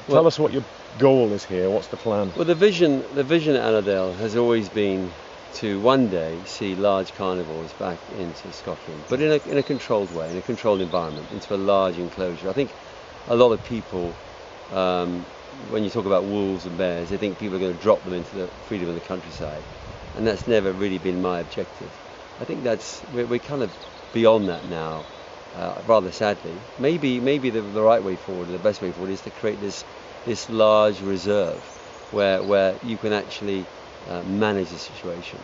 Tell us what your goal is here. What's the plan? Well, the vision at Allerdale has always been to one day see large carnivores back into Scotland, but in a controlled way, in a controlled environment, into a large enclosure. I think a lot of people, when you talk about wolves and bears, they think people are going to drop them into the freedom of the countryside, and that's never really been my objective. I think we're kind of beyond that now, rather sadly. Maybe the right way forward, the best way forward, is to create this large reserve where you can actually manage the situation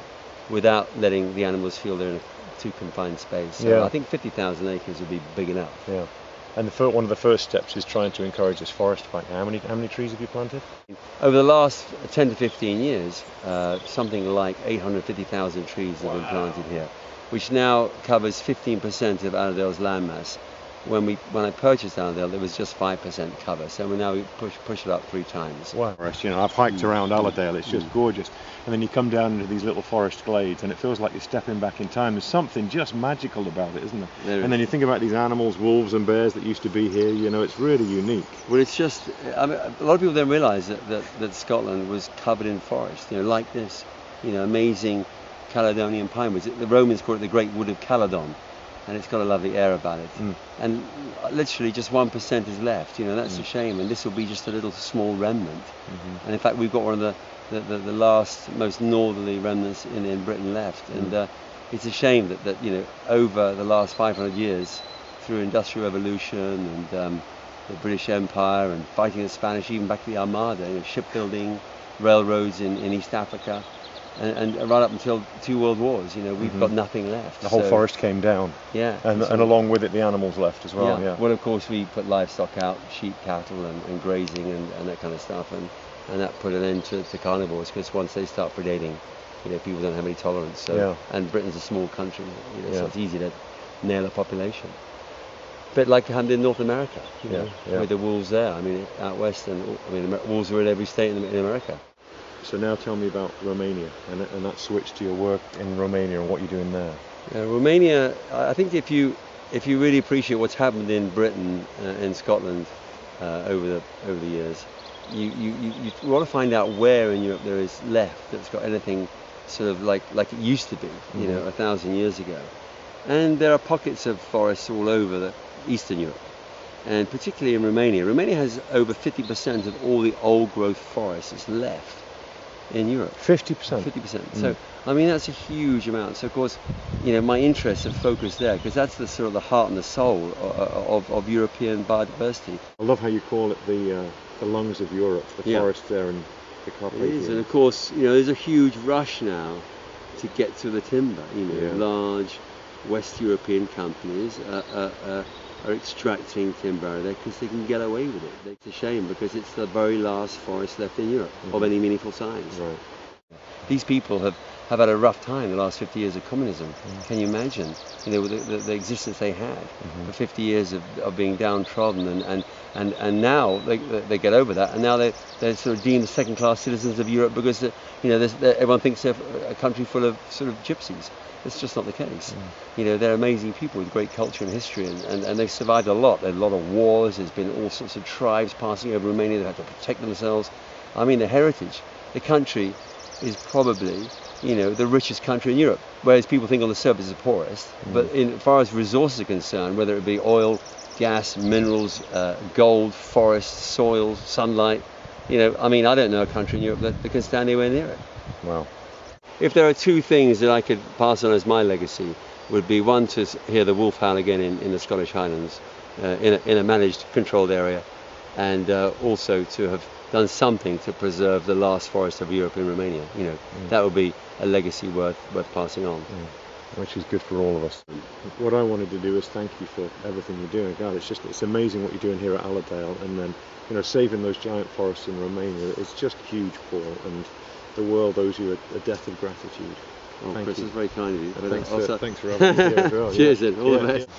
without letting the animals feel they're in a too confined space. So I think 50,000 acres would be big enough. Yeah. And one of the first steps is trying to encourage this forest back. How many trees have you planted? Over the last 10 to 15 years, something like 850,000 trees have been planted here, which now covers 15% of Allerdale's landmass. When I purchased Allerdale, there was just 5% cover, so we push it up 3 times. Wow. I've hiked around Allerdale, it's just gorgeous. And then you come down into these little forest glades and it feels like you're stepping back in time. There's something just magical about it, isn't there? And then you think about these animals, wolves and bears that used to be here, it's really unique. Well, it's just, a lot of people don't realise that Scotland was covered in forest, like this, amazing Caledonian pine woods. The Romans called it the Great Wood of Caledon. And it's got a lovely air about it. And literally just 1% is left, that's a shame, and this will be just a little small remnant. And in fact, we've got one of the last, most northerly remnants in Britain left, and it's a shame that over the last 500 years, through Industrial Revolution and the British Empire and fighting the Spanish, even back to the Armada, shipbuilding, railroads in East Africa, and right up until 2 world wars, we've got nothing left. The whole forest came down. Yeah. And along with it, the animals left as well. Yeah. Well, of course, we put livestock out, sheep, cattle, and grazing and that kind of stuff, and that put an end to carnivores, because once they start predating, people don't have any tolerance. So, and Britain's a small country, so it's easy to nail a population. A bit like happened in North America, with the wolves there. Out west, wolves are in every state in America. So now tell me about Romania and that switch to your work in Romania and what you're doing there. Romania, I think if you really appreciate what's happened in Britain and Scotland over the years, you want to find out where in Europe there is left that's got anything sort of like it used to be, 1,000 years ago. And there are pockets of forests all over Eastern Europe, and particularly in Romania. Romania has over 50% of all the old growth forests that's left in Europe. 50%? 50%. So, that's a huge amount. So, of course, my interests have focused there, because that's the sort of the heart and the soul of European biodiversity. I love how you call it the lungs of Europe, the forest there in the Carpathian. It is, and of course, there's a huge rush now to get to the timber. Large West European companies are extracting timber out of there because they can get away with it. It's a shame, because it's the very last forest left in Europe of any meaningful size. Right. These people have had a rough time the last 50 years of communism. Can you imagine? The existence they had for 50 years of being downtrodden, and now they get over that, and now they're sort of deemed second-class citizens of Europe, because everyone thinks they're a country full of sort of gypsies. It's just not the case. They're amazing people with great culture and history, and they've survived a lot. There's a lot of wars. There's been all sorts of tribes passing over Romania. They've had to protect themselves. The heritage, the country is probably, the richest country in Europe, whereas people think on the surface it's the poorest. But as far as resources are concerned, whether it be oil, gas, minerals, gold, forests, soil, sunlight, I don't know a country in Europe that can stand anywhere near it. Wow. If there are 2 things that I could pass on as my legacy, would be one, to hear the wolf howl again in the Scottish Highlands, in a managed, controlled area, and also to have done something to preserve the last forest of Europe in Romania. That would be a legacy worth passing on. Which is good for all of us. What I wanted to do is thank you for everything you're doing. God, it's amazing what you're doing here at Allerdale, and then saving those giant forests in Romania. It's just huge, Paul, and the world owes you a debt of gratitude. Thank Chris, you. It's very kind of you. Thanks for having me here as well. Cheers, then. All the best.